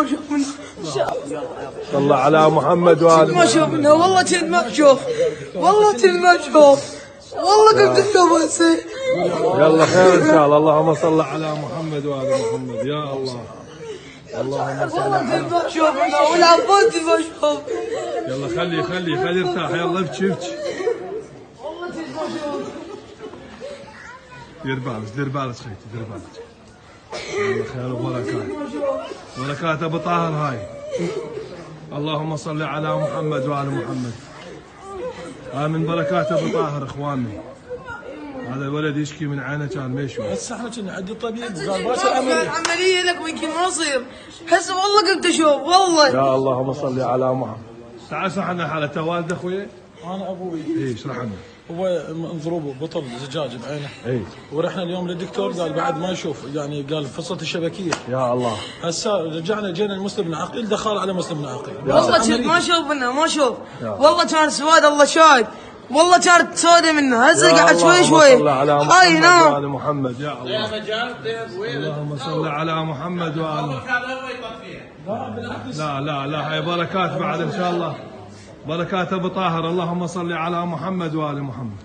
ما شوف منها. صلى على محمد وآل ما شوف منها والله كنت ما اشوف، والله كنت ما اشوف، والله كنت اشوف هسه. يلا خير ان شاء الله. اللهم صل على محمد وآل محمد. يا الله. اللهم صل والله على كنت ما اشوف منها والعباس كنت ما اشوف. يلا خلي ارتاح. يلا ابكي. والله كنت ما اشوف. دير بالك خيتي، دير بالك. يلا خير وبركات. بركات ابو طاهر هاي. اللهم صل على محمد وآل محمد. هاي من بركات ابو طاهر اخواني. هذا الولد يشكي من عينه كان ما يشوف. هسه احنا كنا عند الطبيب وقال باشا عمليه. عمليه لك ويمكن ما يصير. هسه والله كنت اشوف والله. يا اللهم صل على محمد. تعال اشرح لنا حالته. والد اخوي؟ انا ابوي. اي اشرح لنا. هو مضروب بطل زجاج بعينه. اي. ورحنا اليوم للدكتور قال بعد ما يشوف، يعني قال فصلت الشبكيه. يا الله. هسه رجعنا جينا المسلم بن عقيل، دخل على مسلم بن عقيل. والله كنت ما اشوف منها ما اشوف. والله كان سواد الله شاهد. والله كانت سودة منها. هسه قاعد شوي هاي نام. وآل محمد. يا الله. اللهم صل على محمد وآل لا هاي بركات بعد ان شاء الله. بركات ابو طاهر. اللهم صل على محمد وآل محمد.